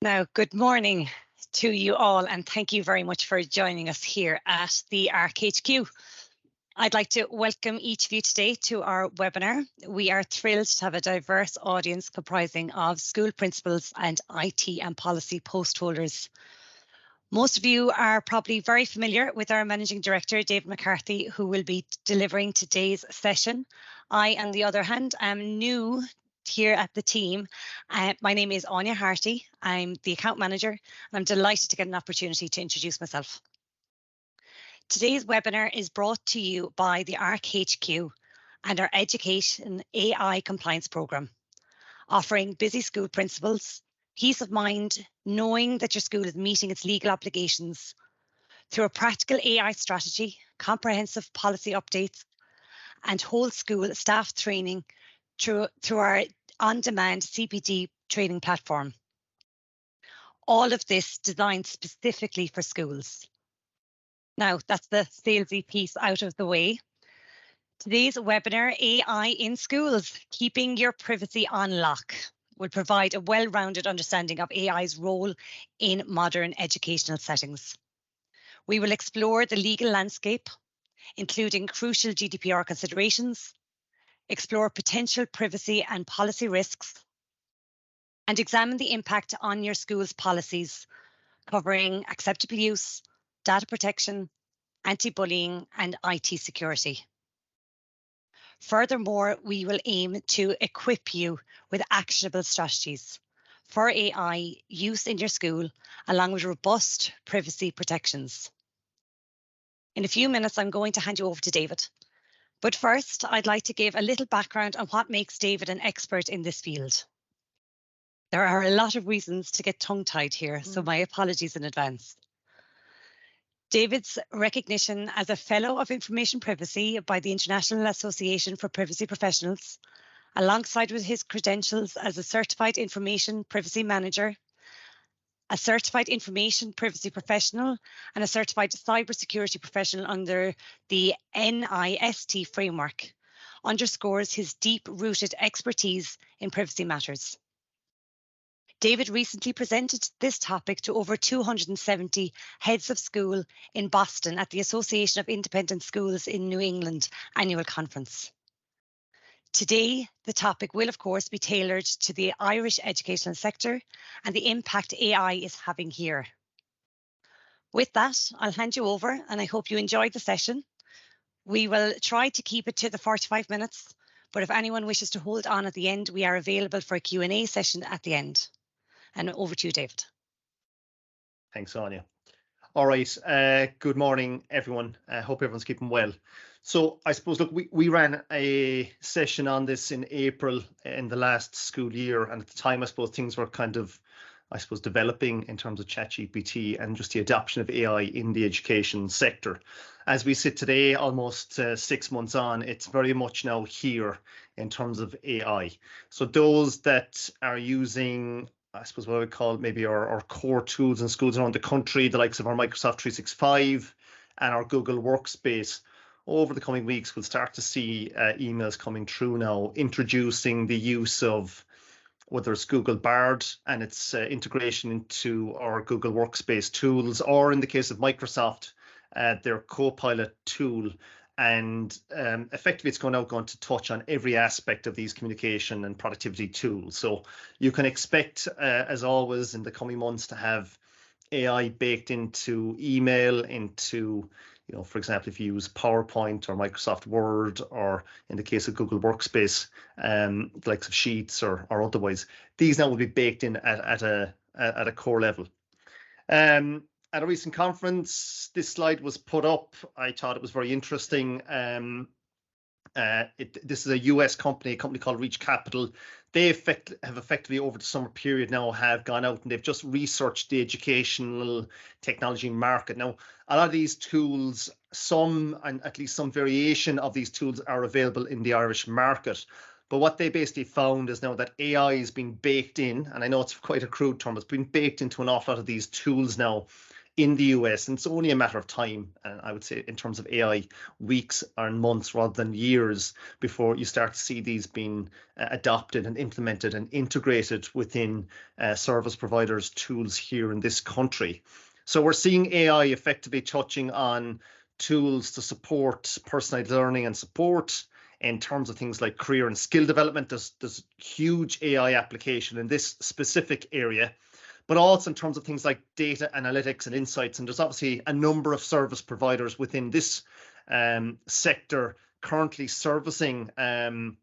Now, good morning to you all, and thank you very much for joining us here at the ARC HQ. I'd like to welcome each of you today to our webinar. We are thrilled to have a diverse audience comprising of school principals and IT and policy post holders. Most of you are probably very familiar with our Managing Director, David McCarthy, who will be delivering today's session. I, on the other hand, am new here at the team. My name is Anya Harty. I'm the account manager, and I'm delighted to get an opportunity to introduce myself. Today's webinar is brought to you by the ARC HQ and our Education AI Compliance Programme, offering busy school principals peace of mind knowing that your school is meeting its legal obligations through a practical AI strategy, comprehensive policy updates, and whole school staff training through our on-demand CPD training platform. All of this designed specifically for schools. Now, that's the salesy piece out of the way. Today's webinar, AI in Schools, Keeping Your Privacy on Lock, will provide a well-rounded understanding of AI's role in modern educational settings. We will explore the legal landscape, including crucial GDPR considerations, explore potential privacy and policy risks, and examine the impact on your school's policies, covering acceptable use, data protection, anti-bullying, and IT security. Furthermore, we will aim to equip you with actionable strategies for AI use in your school, along with robust privacy protections. In a few minutes, I'm going to hand you over to David. But first, I'd like to give a little background on what makes David an expert in this field. There are a lot of reasons to get tongue-tied here, so my apologies in advance. David's recognition as a Fellow of Information Privacy by the International Association for Privacy Professionals, alongside with his credentials as a Certified Information Privacy Manager, a Certified Information Privacy Professional, and a Certified Cybersecurity Professional under the NIST framework, underscores his deep-rooted expertise in privacy matters. David recently presented this topic to over 270 heads of school in Boston at the Association of Independent Schools in New England annual conference. Today, the topic will, of course, be tailored to the Irish educational sector and the impact AI is having here. With that, I'll hand you over, and I hope you enjoyed the session. We will try to keep it to the 45 minutes, but if anyone wishes to hold on at the end, we are available for a Q&A session at the end. And over to you, David. Thanks, Anya. All right, good morning, everyone. I hope everyone's keeping well. So I suppose, look, we ran a session on this in April in the last school year. And at the time, I suppose things were kind of, developing in terms of ChatGPT and just the adoption of AI in the education sector. As we sit today, almost 6 months on, it's very much now here in terms of AI. So those that are using, I suppose what I would call maybe our core tools in schools around the country, the likes of our Microsoft 365 and our Google Workspace, over the coming weeks, we'll start to see emails coming through now, introducing the use of whether it's Google Bard and its integration into our Google Workspace tools, or in the case of Microsoft, their Copilot tool. And effectively, it's going to touch on every aspect of these communication and productivity tools. So you can expect, as always, in the coming months to have AI baked into email, into, for example, if you use PowerPoint or Microsoft Word, or in the case of Google Workspace, the likes of Sheets or otherwise, these now will be baked in at a core level. At a recent conference, this slide was put up. I thought it was very interesting. This is a US company, a company called Reach Capital. They have effectively, over the summer period now, have gone out and they've just researched the educational technology market. Now, a lot of these tools, some, and at least some variation of these tools, are available in the Irish market. But what they basically found is now that AI is being baked in, and I know it's quite a crude term, it's been baked into an awful lot of these tools now in the US, and it's only a matter of time, and I would say in terms of AI, weeks or months rather than years before you start to see these being adopted and implemented and integrated within service providers' tools here in this country. So we're seeing AI effectively touching on tools to support personalized learning and support in terms of things like career and skill development. There's huge AI application in this specific area, but also in terms of things like data analytics and insights. And there's obviously a number of service providers within this sector currently servicing the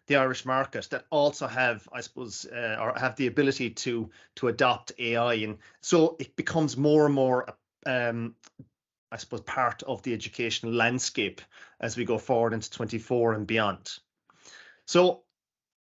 Irish market that also have, I suppose, or have the ability to adopt AI. And so it becomes more and more, I suppose, part of the educational landscape as we go forward into 24 and beyond. So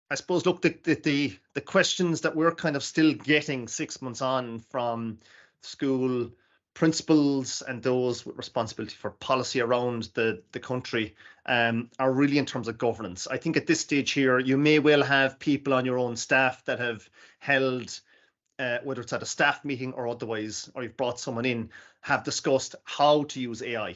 I suppose, look, the questions that we're kind of still getting 6 months on from school principals and those with responsibility for policy around the country are really in terms of governance. I think at this stage here, you may well have people on your own staff that have held, whether it's at a staff meeting or otherwise, or you've brought someone in, have discussed how to use AI.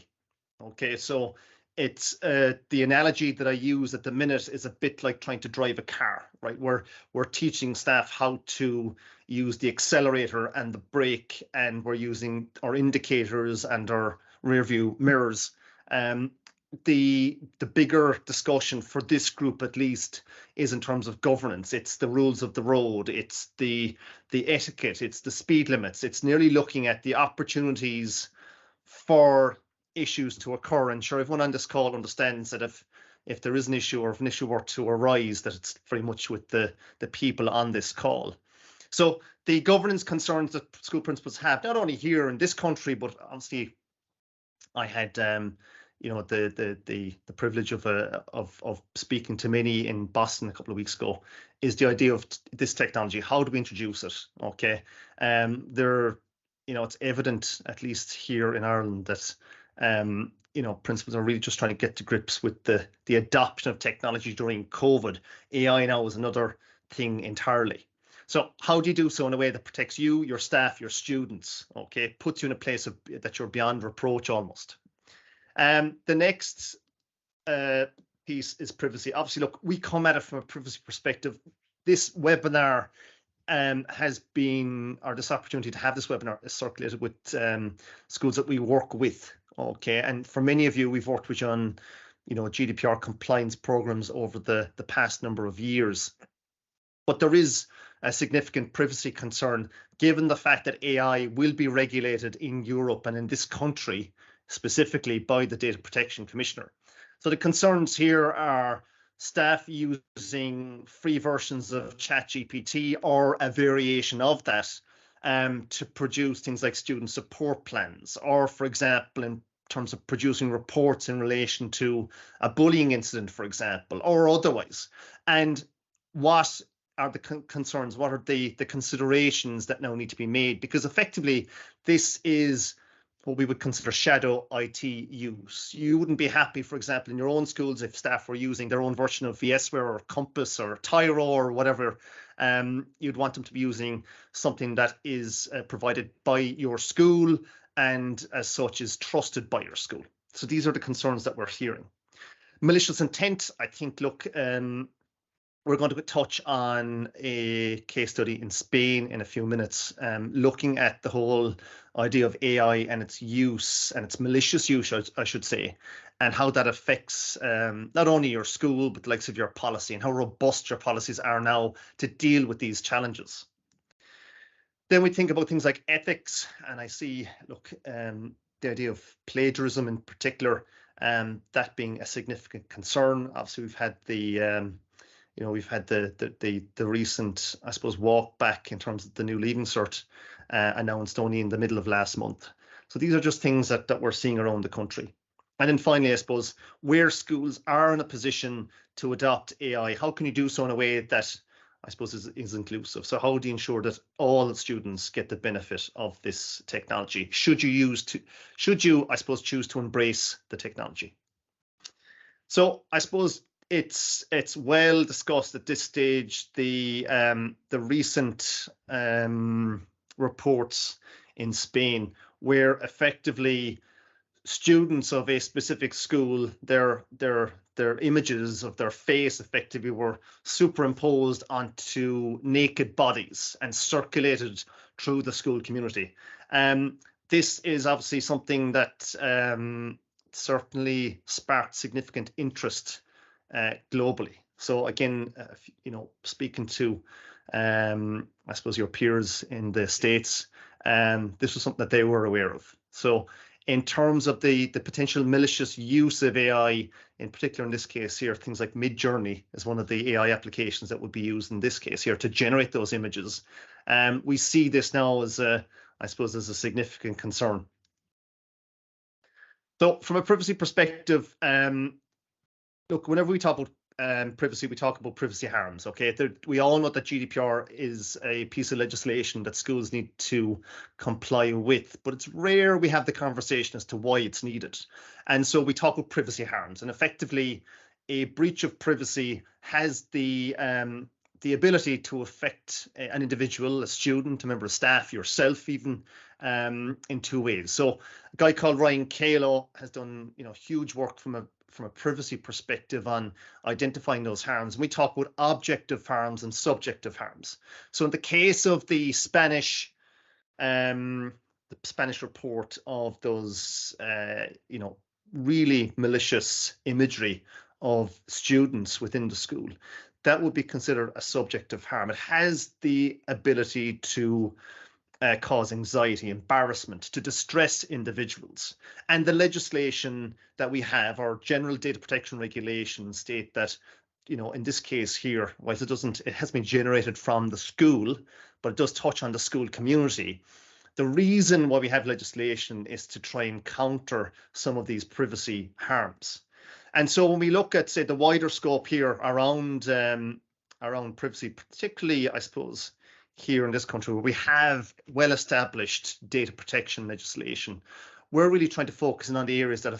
Okay, so it's the analogy that I use at the minute is a bit like trying to drive a car, right? We're teaching staff how to use the accelerator and the brake, and we're using our indicators and our rear view mirrors. The bigger discussion for this group, at least, is in terms of governance. It's the rules of the road, it's the etiquette, it's the speed limits. It's nearly looking at the opportunities for issues to occur. And sure, everyone on this call understands that if there is an issue, or if an issue were to arise, that it's very much with the people on this call. So the governance concerns that school principals have, not only here in this country, but obviously I had you know, the privilege of speaking to many in Boston a couple of weeks ago, is the idea of this technology. How do we introduce it? Okay, you know, it's evident, at least here in Ireland, that you know, principals are really just trying to get to grips with the adoption of technology during COVID. AI now is another thing entirely. So how do you do so in a way that protects you, your staff, your students? Okay, puts you in a place that you're beyond reproach almost. The next piece is privacy. Obviously, look, we come at it from a privacy perspective. This webinar has been, or this opportunity to have this webinar is circulated with schools that we work with. Okay, and for many of you, we've worked with you on, you know, GDPR compliance programs over the past number of years. But there is a significant privacy concern, given the fact that AI will be regulated in Europe and in this country specifically by the Data Protection Commissioner. So the concerns here are staff using free versions of ChatGPT or a variation of that to produce things like student support plans, or, for example, in terms of producing reports in relation to a bullying incident, for example, or otherwise. And what are the concerns? What are the considerations that now need to be made? Because effectively, this is what we would consider shadow IT use. You wouldn't be happy, for example, in your own schools if staff were using their own version of VSware or Compass or Tyro or whatever. You'd want them to be using something that is provided by your school and as such is trusted by your school. So these are the concerns that we're hearing. Malicious intent, I think, look, we're going to touch on a case study in Spain in a few minutes, looking at the whole idea of AI and its use, and its malicious use, I should say, and how that affects not only your school, but the likes of your policy, and how robust your policies are now to deal with these challenges. Then we think about things like ethics, and I see, look, the idea of plagiarism in particular, that being a significant concern. Obviously, we've had the you know, we've had the recent, I suppose, walk back in terms of the new Leaving Cert announced only in the middle of last month. So these are just things that we're seeing around the country. And then finally, I suppose, where schools are in a position to adopt AI, how can you do so in a way that, I suppose, is inclusive? So how do you ensure that all students get the benefit of this technology? Should you, I suppose, choose to embrace the technology? So I suppose it's well discussed at this stage. The recent reports in Spain, where effectively students of a specific school, their images of their face effectively were superimposed onto naked bodies and circulated through the school community. This is obviously something that certainly sparked significant interest globally. So again, speaking to I suppose your peers in the States, this was something that they were aware of. So in terms of the potential malicious use of AI, in particular in this case here, things like Midjourney is one of the AI applications that would be used in this case here to generate those images. We see this now as I suppose as a significant concern. So from a privacy perspective, look, whenever we talk about privacy, we talk about privacy harms. Okay, we all know that GDPR is a piece of legislation that schools need to comply with, but it's rare we have the conversation as to why it's needed. And so we talk about privacy harms, and effectively, a breach of privacy has the ability to affect an individual, a student, a member of staff, yourself, even in two ways. So a guy called Ryan Calo has done huge work from a privacy perspective on identifying those harms. And we talk about objective harms and subjective harms. So in the case of the Spanish report of those really malicious imagery of students within the school, that would be considered a subjective harm. It has the ability to cause anxiety, embarrassment, to distress individuals. And the legislation that we have, our general data protection regulations, state that, in this case here, whilst it has been generated from the school, but it does touch on the school community. The reason why we have legislation is to try and counter some of these privacy harms. And so when we look at, say, the wider scope here around privacy, particularly, I suppose, here in this country where we have well-established data protection legislation, we're really trying to focus on the areas that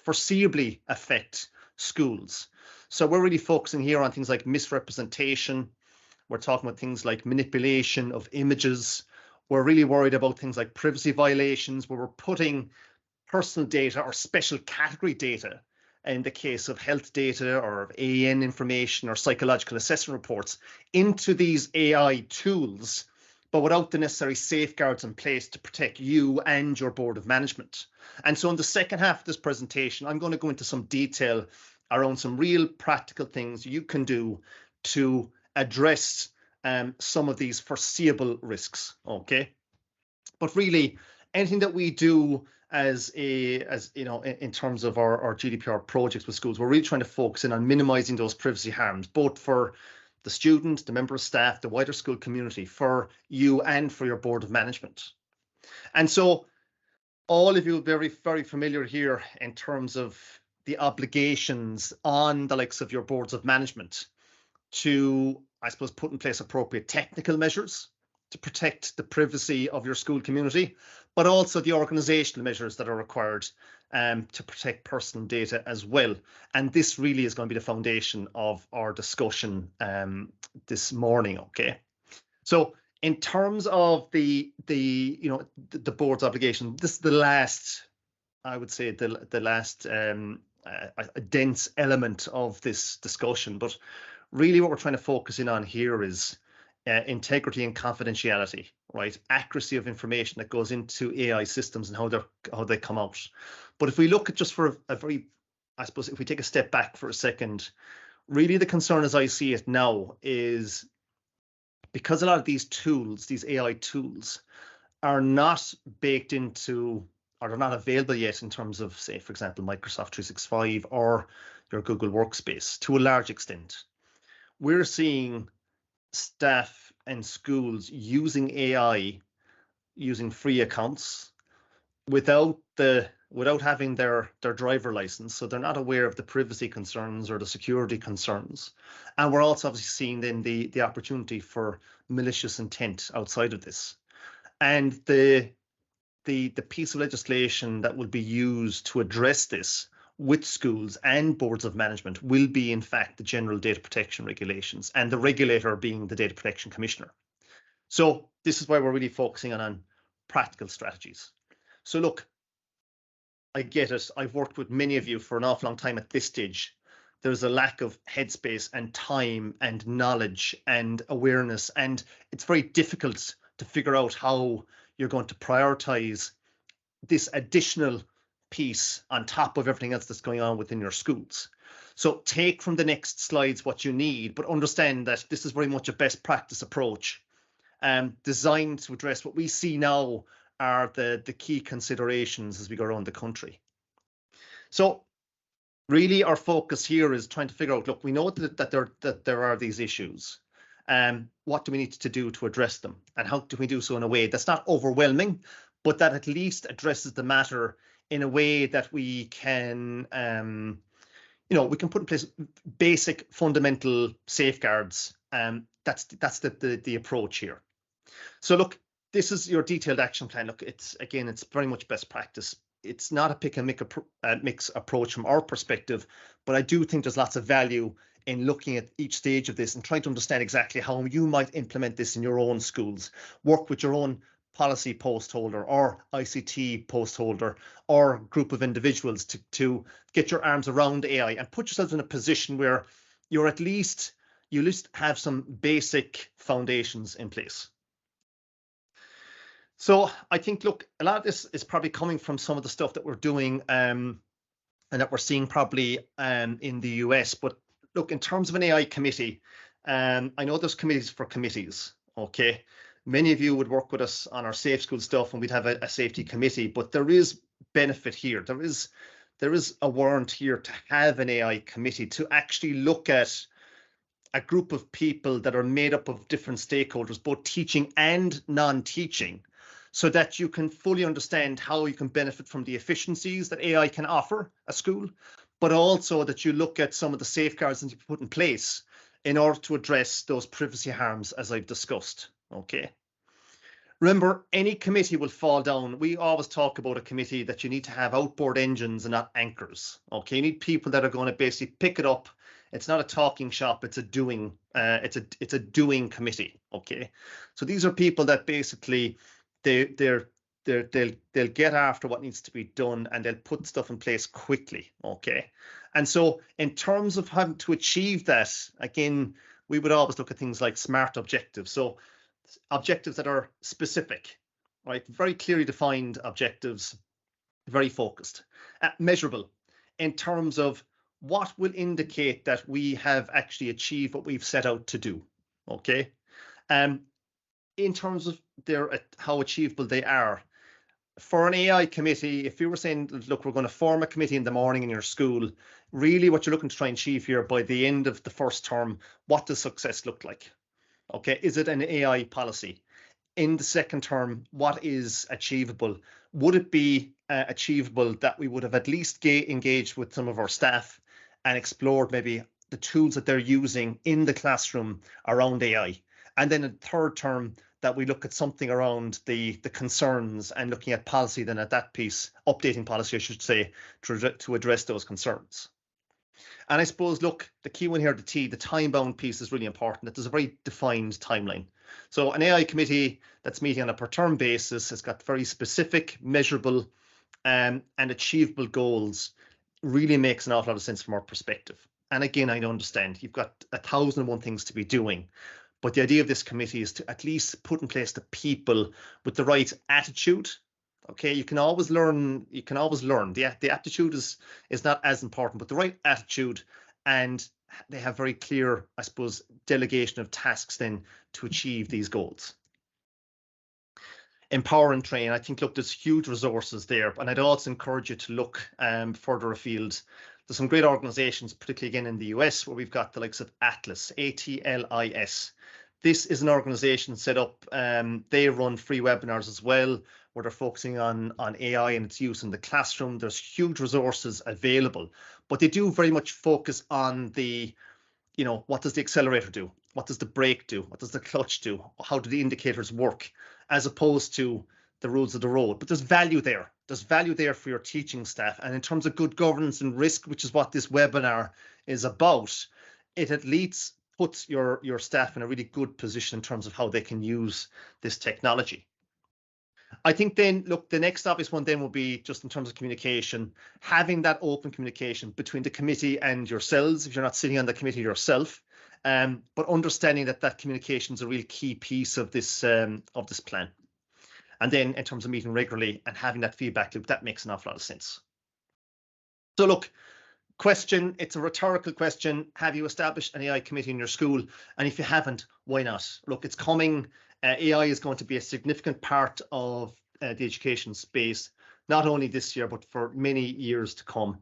foreseeably affect schools. So we're really focusing here on things like misrepresentation. We're talking about things like manipulation of images. We're really worried about things like privacy violations, where we're putting personal data or special category data, in the case of health data or AN information or psychological assessment reports, into these AI tools, but without the necessary safeguards in place to protect you and your board of management. And so in the second half of this presentation, I'm going to go into some detail around some real practical things you can do to address some of these foreseeable risks. Okay, but really, anything that we do in terms of our GDPR projects with schools, we're really trying to focus in on minimizing those privacy harms, both for the student, the member of staff, the wider school community, for you and for your board of management. And so all of you are very, very familiar here in terms of the obligations on the likes of your boards of management to, I suppose, put in place appropriate technical measures to protect the privacy of your school community, but also the organizational measures that are required to protect personal data as well. And this really is going to be the foundation of our discussion this morning. Okay, so in terms of the board's obligation, this is the last, I would say, the last a dense element of this discussion. But really, what we're trying to focus in on here is integrity and confidentiality, right? Accuracy of information that goes into AI systems and how they come out. But if we look at just for a very, I suppose, if we take a step back for a second, really the concern as I see it now is because a lot of these tools, these AI tools, are not baked into, or they're not available yet in terms of, say, for example, Microsoft 365 or your Google Workspace to a large extent. We're seeing staff and schools using AI, using free accounts without having their driver license, so they're not aware of the privacy concerns or the security concerns. And we're also obviously seeing then the opportunity for malicious intent outside of this. And the piece of legislation that will be used to address this with schools and boards of management will be, in fact, the general data protection regulations, and the regulator being the Data Protection Commissioner. So this is why we're really focusing on practical strategies. So look, I get it. I've worked with many of you for an awful long time at this stage. There's a lack of headspace and time and knowledge and awareness, and it's very difficult to figure out how you're going to prioritize this additional piece on top of everything else that's going on within your schools. So take from the next slides what you need, but understand that this is very much a best practice approach, designed to address what we see now are the key considerations as we go around the country. So really our focus here is trying to figure out, look, we know that there are these issues. What do we need to do to address them? And how do we do so in a way that's not overwhelming, but that at least addresses the matter in a way that we can, we can put in place basic fundamental safeguards. That's the approach here. So look, this is your detailed action plan. Look, it's very much best practice. It's not a pick and mix approach from our perspective, but I do think there's lots of value in looking at each stage of this and trying to understand exactly how you might implement this in your own schools, work with your own policy post holder or ICT post holder or group of individuals to get your arms around AI and put yourselves in a position where you at least have some basic foundations in place. So I think, look, a lot of this is probably coming from some of the stuff that we're doing and that we're seeing probably in the US. But look, in terms of an AI committee, I know there's committees for committees, okay? Many of you would work with us on our Safe School stuff and we'd have a safety committee, but there is benefit here. There is a warrant here to have an AI committee to actually look at a group of people that are made up of different stakeholders, both teaching and non-teaching, so that you can fully understand how you can benefit from the efficiencies that AI can offer a school, but also that you look at some of the safeguards that you put in place in order to address those privacy harms, as I've discussed, okay? Remember, any committee will fall down. We always talk about a committee that you need to have outboard engines and not anchors, okay? You need people that are going to basically pick it up. It's not a talking shop, it's a doing, it's a doing committee, okay? So these are people that basically they'll get after what needs to be done and they'll put stuff in place quickly, okay? And so in terms of having to achieve that, again, we would always look at things like SMART objectives. So objectives that are specific, right? Very clearly defined objectives, very focused, measurable in terms of what will indicate that we have actually achieved what we've set out to do, okay? In terms of how achievable they are. For an AI committee, if you were saying, look, we're going to form a committee in the morning in your school, really what you're looking to try and achieve here by the end of the first term, what does success look like? Okay, is it an AI policy? In the second term, what is achievable? Would it be achievable that we would have at least engaged with some of our staff and explored maybe the tools that they're using in the classroom around AI? And then in the third term, that we look at something around the concerns and looking at policy then at that piece, updating policy, I should say, to address those concerns. And I suppose, look, the key one here, the time-bound piece is really important, that there's a very defined timeline. So an AI committee that's meeting on a per-term basis has got very specific, measurable, and achievable goals, really makes an awful lot of sense from our perspective. And again, I understand you've got 1,001 things to be doing, but the idea of this committee is to at least put in place the people with the right attitude. Okay, you can always learn. The aptitude is not as important, but the right attitude, and they have very clear, I suppose, delegation of tasks then to achieve these goals. Empower and train. I think, look, there's huge resources there, and I'd also encourage you to look further afield. There's some great organizations, particularly again in the US, where we've got the likes of Atlas, ATLIS. This is an organization set up, they run free webinars as well, where they're focusing on AI and its use in the classroom. There's huge resources available, but they do very much focus on the, what does the accelerator do? What does the brake do? What does the clutch do? How do the indicators work? As opposed to the rules of the road. But there's value there. There's value there for your teaching staff. And in terms of good governance and risk, which is what this webinar is about, it at least puts your staff in a really good position in terms of how they can use this technology. I think then, look, the next obvious one then will be just in terms of communication, having that open communication between the committee and yourselves, if you're not sitting on the committee yourself, but understanding that that communication is a real key piece of this plan. And then in terms of meeting regularly and having that feedback loop, that makes an awful lot of sense. So look, question, it's a rhetorical question. Have you established an AI committee in your school? And if you haven't, why not? Look, it's coming. AI is going to be a significant part of the education space, not only this year, but for many years to come.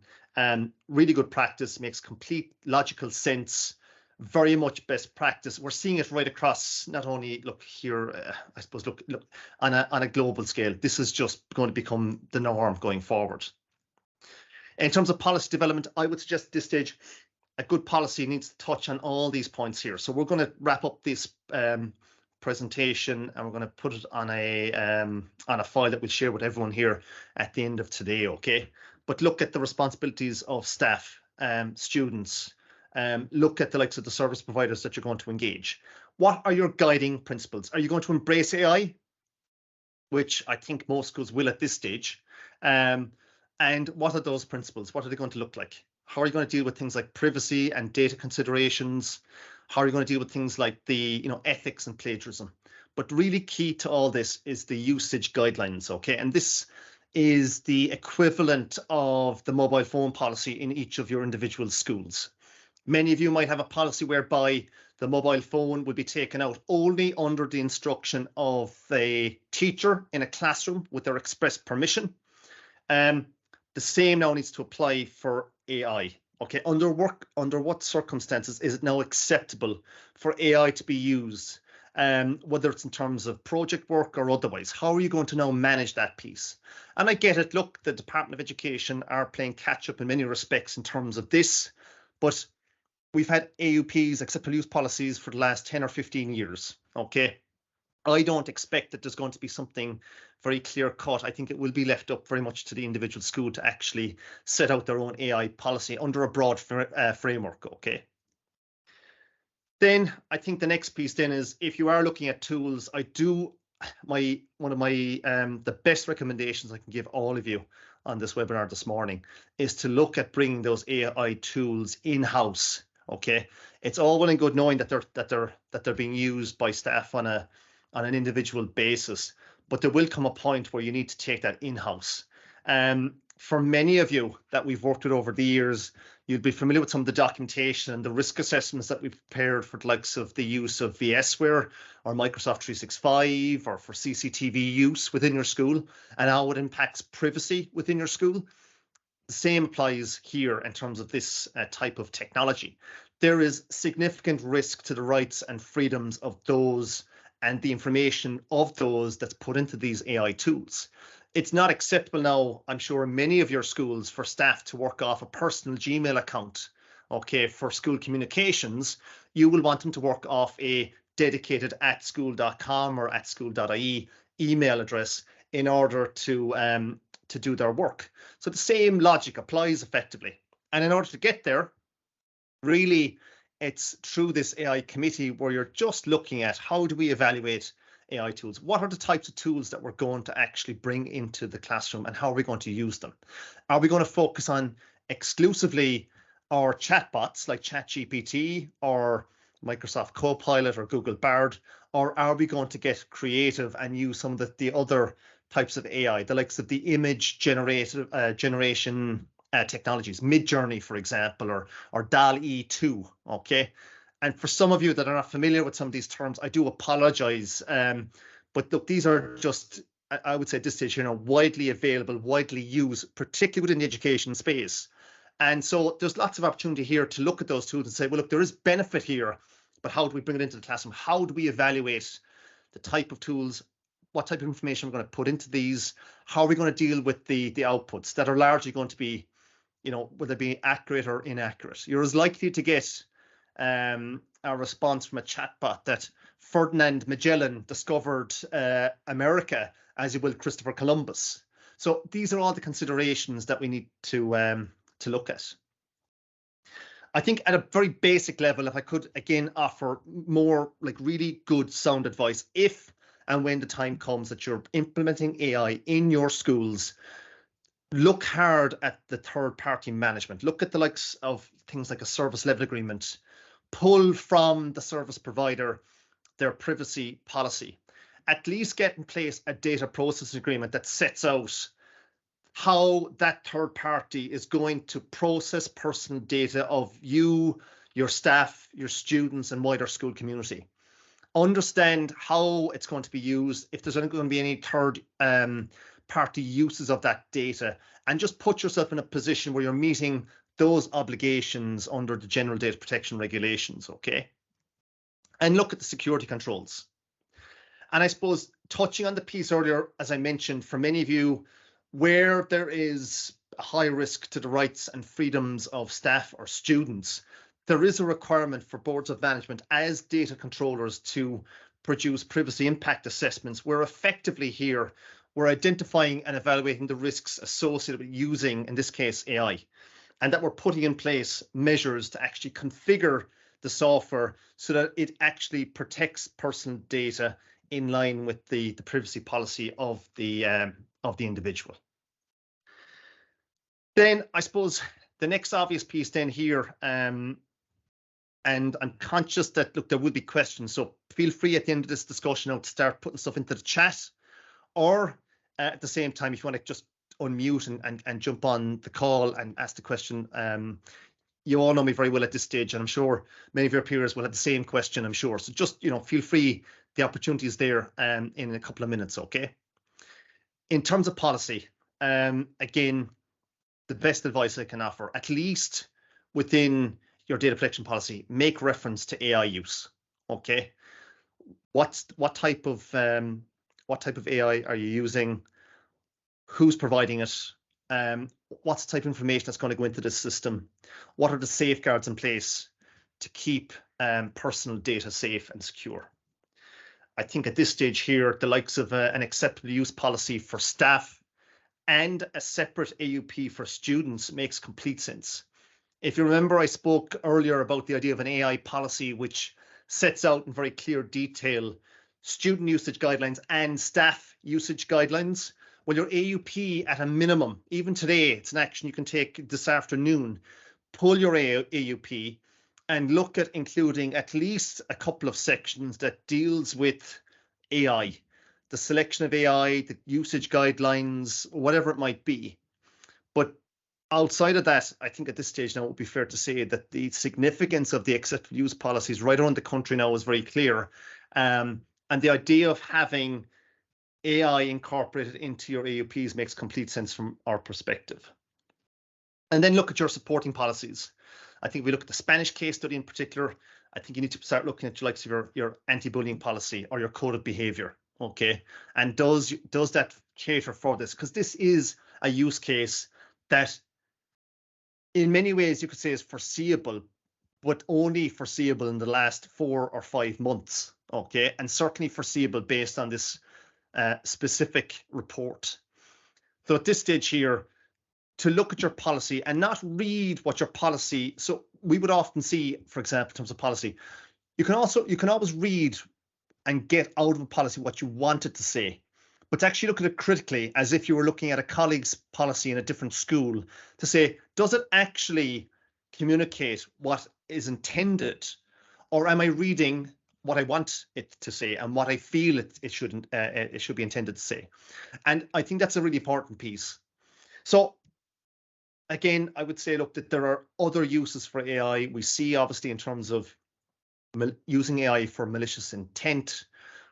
Really good practice, makes complete logical sense, very much best practice. We're seeing it right across, not only look here, I suppose, look on a global scale. This is just going to become the norm going forward. In terms of policy development, I would suggest at this stage, a good policy needs to touch on all these points here. So we're going to wrap up this presentation and we're going to put it on a file that we'll share with everyone here at the end of today, okay? But look at the responsibilities of staff, students, look at the likes of the service providers that you're going to engage. What are your guiding principles? Are you going to embrace AI? Which I think most schools will at this stage. And what are those principles? What are they going to look like? How are you going to deal with things like privacy and data considerations? How are you going to deal with things like the ethics and plagiarism? But really key to all this is the usage guidelines, okay? And this is the equivalent of the mobile phone policy in each of your individual schools. Many of you might have a policy whereby the mobile phone will be taken out only under the instruction of the teacher in a classroom with their express permission. The same now needs to apply for AI. Okay, under what circumstances is it now acceptable for AI to be used, whether it's in terms of project work or otherwise? How are you going to now manage that piece? And I get it. Look, the Department of Education are playing catch up in many respects in terms of this, but we've had AUPs, acceptable use policies, for the last 10 or 15 years. Okay. I don't expect that there's going to be something very clear cut. I think it will be left up very much to the individual school to actually set out their own AI policy under a broad framework, okay? Then I think the next piece then is, if you are looking at tools, the best recommendations I can give all of you on this webinar this morning is to look at bringing those AI tools in-house, okay? It's all well and good knowing that they're being used by staff on an individual basis, but there will come a point where you need to take that in-house. For many of you that we've worked with over the years, you'd be familiar with some of the documentation and the risk assessments that we've prepared for the likes of the use of VSware or Microsoft 365 or for CCTV use within your school and how it impacts privacy within your school. The same applies here in terms of this type of technology. There is significant risk to the rights and freedoms of those and the information of those that's put into these AI tools. It's not acceptable now, I'm sure, in many of your schools for staff to work off a personal Gmail account. Okay, for school communications, you will want them to work off a dedicated @school.com or @school.ie email address in order to do their work. So the same logic applies effectively. And in order to get there, really, it's through this AI committee where you're just looking at how do we evaluate AI tools? What are the types of tools that we're going to actually bring into the classroom and how are we going to use them? Are we going to focus on exclusively our chatbots like ChatGPT or Microsoft Copilot or Google Bard, or are we going to get creative and use some of the other types of AI, the likes of the image generation technologies, Midjourney, for example, or DALL-E 2, okay? And for some of you that are not familiar with some of these terms, I do apologize. But look, these are just, I would say at this stage, widely available, widely used, particularly within the education space. And so there's lots of opportunity here to look at those tools and say, well, look, there is benefit here, but how do we bring it into the classroom? How do we evaluate the type of tools? What type of information we're going to put into these? How are we going to deal with the outputs that are largely going to be, whether they be accurate or inaccurate? You're as likely to get a response from a chatbot that Ferdinand Magellan discovered America as you will Christopher Columbus. So these are all the considerations that we need to look at. I think at a very basic level, if I could again offer more like really good sound advice, if and when the time comes that you're implementing AI in your schools, look hard at the third-party management. Look at the likes of things like a service level agreement. Pull from the service provider their privacy policy. At least get in place a data processing agreement that sets out how that third party is going to process personal data of you, your staff, your students, and wider school community. Understand how it's going to be used, if there's going to be any third party uses of that data, and just put yourself in a position where you're meeting those obligations under the general data protection regulations, okay? And look at the security controls. And I suppose touching on the piece earlier, as I mentioned, for many of you, where there is a high risk to the rights and freedoms of staff or students, there is a requirement for boards of management as data controllers to produce privacy impact assessments, where effectively here we're identifying and evaluating the risks associated with using, in this case, AI, and that we're putting in place measures to actually configure the software so that it actually protects personal data in line with the privacy policy of the individual. Then I suppose the next obvious piece then here, and I'm conscious that, look, there will be questions, so feel free at the end of this discussion now to start putting stuff into the chat, or at the same time, if you want to just unmute and jump on the call and ask the question. You all know me very well at this stage, and I'm sure many of your peers will have the same question, I'm sure. So just, feel free, the opportunity is there in a couple of minutes, okay? In terms of policy, again, the best advice I can offer, at least within your data protection policy, make reference to AI use, okay? What type of AI are you using? Who's providing it? What's the type of information that's going to go into this system? What are the safeguards in place to keep personal data safe and secure? I think at this stage here, the likes of an acceptable use policy for staff and a separate AUP for students makes complete sense. If you remember, I spoke earlier about the idea of an AI policy which sets out in very clear detail student usage guidelines and staff usage guidelines. Well, your AUP at a minimum, even today, it's an action you can take this afternoon, pull your AUP and look at including at least a couple of sections that deals with AI, the selection of AI, the usage guidelines, whatever it might be. But outside of that, I think at this stage now it would be fair to say that the significance of the acceptable use policies right around the country now is very clear. And the idea of having AI incorporated into your AUPs makes complete sense from our perspective. And then look at your supporting policies. I think we look at the Spanish case study in particular. I think you need to start looking at your anti-bullying policy or your code of behavior. Okay, and does that cater for this? Because this is a use case that in many ways you could say is foreseeable, but only foreseeable in the last 4 or 5 months. Okay, and certainly foreseeable based on this specific report. So at this stage here, to look at your policy and not read what your policy. So we would often see, for example, in terms of policy, you can always read and get out of a policy what you want it to say, but to actually look at it critically as if you were looking at a colleague's policy in a different school to say, does it actually communicate what is intended, or am I reading what I want it to say and what I feel it should be intended to say? And I think that's a really important piece. So again, I would say, look, that there are other uses for AI. We see obviously in terms of using AI for malicious intent,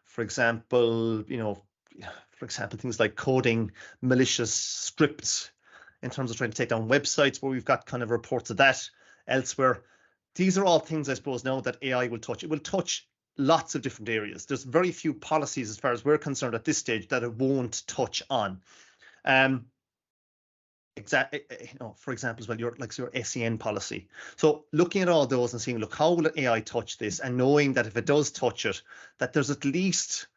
for example, things like coding malicious scripts in terms of trying to take down websites, where we've got kind of reports of that elsewhere. These are all things, I suppose, now that AI will touch. It will touch lots of different areas. There's very few policies, as far as we're concerned at this stage, that it won't touch on. For example, as well, your SEN policy. So looking at all those and seeing, look, how will AI touch this, and knowing that if it does touch it, that there's at least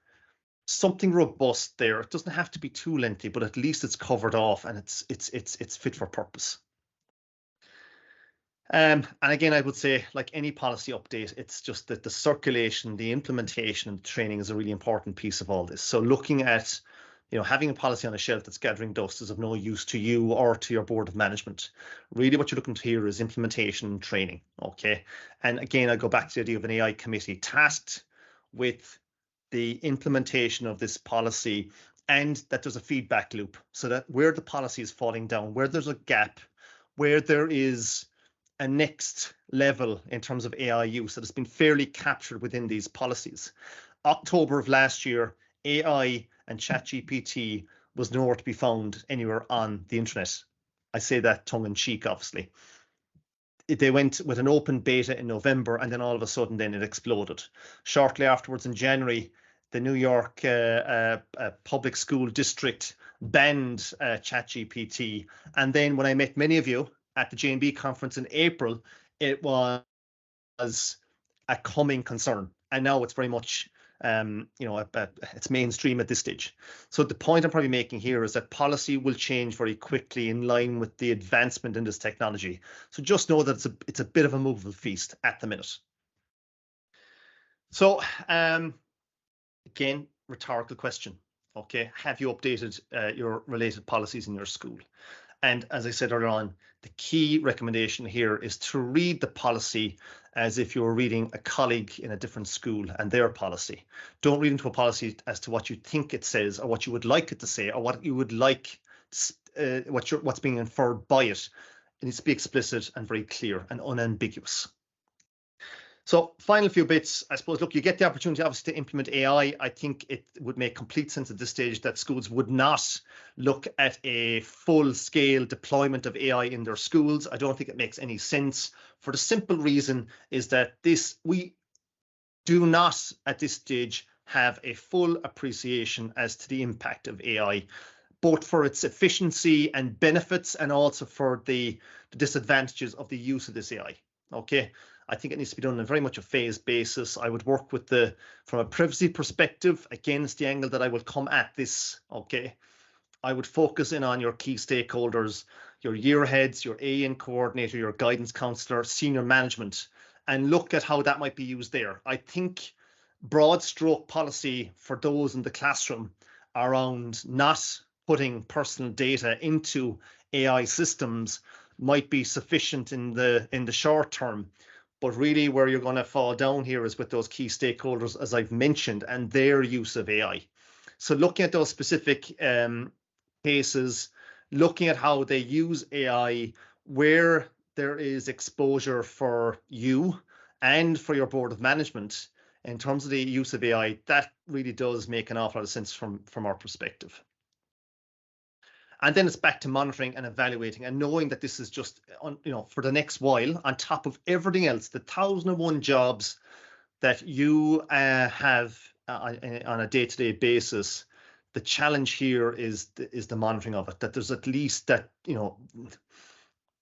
something robust there. It doesn't have to be too lengthy, but at least it's covered off and it's fit for purpose. And again, I would say, like any policy update, it's just that the circulation, the implementation, and training is a really important piece of all this. So looking at, having a policy on a shelf that's gathering dust is of no use to you or to your board of management. Really, what you're looking to hear is implementation and training. Okay. And again, I go back to the idea of an AI committee tasked with the implementation of this policy, and that there's a feedback loop, so that where the policy is falling down, where there's a gap, where there is a next level in terms of AI use that has been fairly captured within these policies. October of last year, AI and ChatGPT was nowhere to be found anywhere on the internet. I say that tongue in cheek, obviously. They went with an open beta in November, and then all of a sudden then it exploded. Shortly afterwards in January, the New York public school district banned ChatGPT. And then when I met many of you at the J&B conference in April, it was a coming concern. And now it's very much, it's mainstream at this stage. So the point I'm probably making here is that policy will change very quickly in line with the advancement in this technology. So just know that it's a bit of a movable feast at the minute. So again, rhetorical question. Okay, have you updated your related policies in your school? And as I said earlier on, the key recommendation here is to read the policy as if you were reading a colleague in a different school and their policy. Don't read into a policy as to what you think it says or what you would like it to say or what you would like, what's being inferred by it. It needs to be explicit and very clear and unambiguous. So final few bits, I suppose, look, you get the opportunity obviously to implement AI. I think it would make complete sense at this stage that schools would not look at a full-scale deployment of AI in their schools. I don't think it makes any sense, for the simple reason is that we do not at this stage have a full appreciation as to the impact of AI, both for its efficiency and benefits and also for the disadvantages of the use of this AI. Okay. I think it needs to be done on very much a phased basis. I would work with from a privacy perspective, again, it's the angle that I will come at this, okay? I would focus in on your key stakeholders, your year heads, your AN coordinator, your guidance counselor, senior management, and look at how that might be used there. I think broad stroke policy for those in the classroom around not putting personal data into AI systems might be sufficient in the short term. But really where you're going to fall down here is with those key stakeholders, as I've mentioned, and their use of AI. So looking at those specific cases, looking at how they use AI, where there is exposure for you and for your board of management in terms of the use of AI, that really does make an awful lot of sense from our perspective. And then it's back to monitoring and evaluating and knowing that this is just, for the next while, on top of everything else, the 1,001 jobs that you have on a day-to-day basis. The challenge here is the monitoring of it, that there's at least that,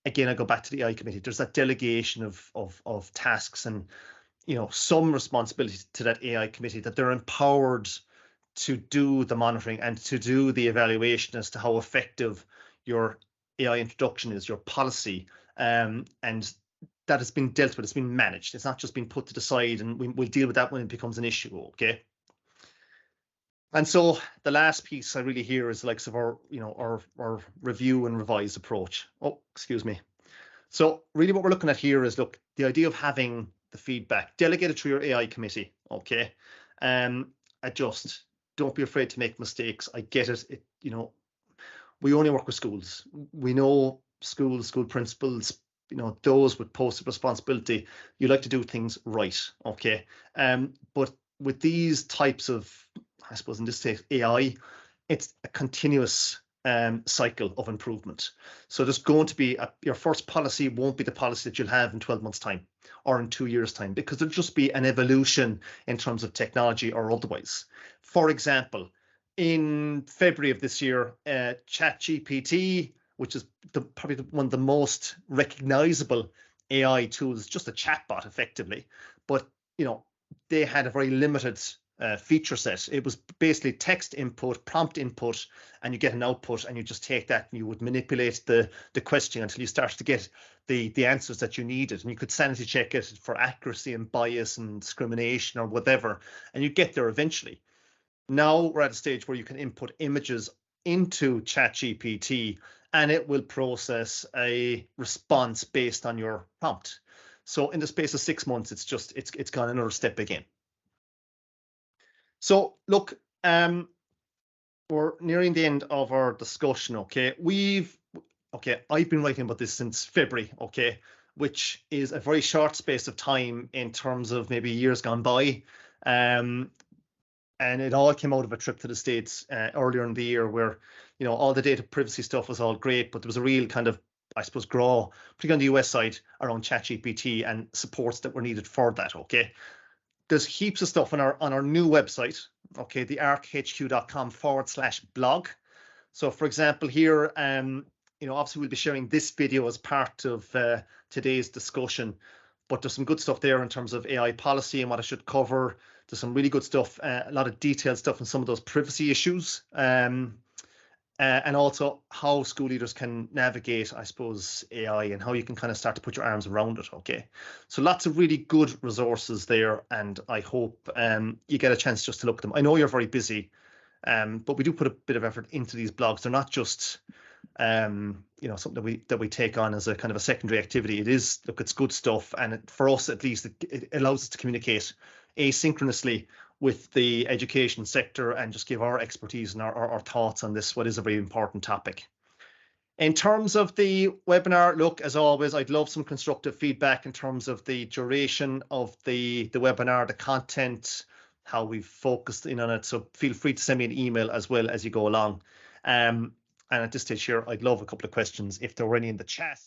again, I go back to the AI committee, there's that delegation of tasks and, some responsibility to that AI committee, that they're empowered to do the monitoring and to do the evaluation as to how effective your AI introduction is, your policy, and that has been dealt with, it's been managed. It's not just been put to the side and we'll deal with that when it becomes an issue, okay? And so the last piece I really hear is the likes of our review and revise approach. Oh, excuse me. So really what we're looking at here is, look, the idea of having the feedback delegated through your AI committee, okay? Adjust. Don't be afraid to make mistakes. I get it. We only work with schools. We know schools, school principals, those with posted responsibility, you like to do things right, okay? But with these types of, I suppose in this case, AI, it's a continuous cycle of improvement. So there's going to be your first policy won't be the policy that you'll have in 12 months time or in 2 years time, because there'll just be an evolution in terms of technology or otherwise. For example, in February of this year, ChatGPT, which is probably one of the most recognizable AI tools, just a chatbot effectively, but they had a very limited feature set. It was basically text input, prompt input, and you get an output, and you just take that and you would manipulate the question until you start to get the answers that you needed. And you could sanity check it for accuracy and bias and discrimination or whatever, and you get there eventually. Now we're at a stage where you can input images into ChatGPT and it will process a response based on your prompt. So in the space of 6 months, it's gone another step again. So look, we're nearing the end of our discussion. Okay, I've been writing about this since February. Okay, which is a very short space of time in terms of maybe years gone by. And it all came out of a trip to the States earlier in the year where, all the data privacy stuff was all great, but there was a real kind of, I suppose, grow, particularly on the US side, around ChatGPT and supports that were needed for that, okay? There's heaps of stuff on our new website, okay, the archhq.com/blog. So, for example, here, obviously we'll be sharing this video as part of today's discussion, but there's some good stuff there in terms of AI policy and what I should cover. There's some really good stuff, a lot of detailed stuff on some of those privacy issues, and also how school leaders can navigate, I suppose, AI and how you can kind of start to put your arms around it, okay? So lots of really good resources there, and I hope you get a chance just to look at them. I know you're very busy, but we do put a bit of effort into these blogs. They're not just something that we take on as a kind of a secondary activity. It is, look, it's good stuff, and for us at least, it allows us to communicate asynchronously with the education sector and just give our expertise and our thoughts on this, what is a very important topic. In terms of the webinar, look, as always, I'd love some constructive feedback in terms of the duration of the webinar, the content, how we've focused in on it. So feel free to send me an email as well as you go along. And at this stage here, I'd love a couple of questions if there were any in the chat.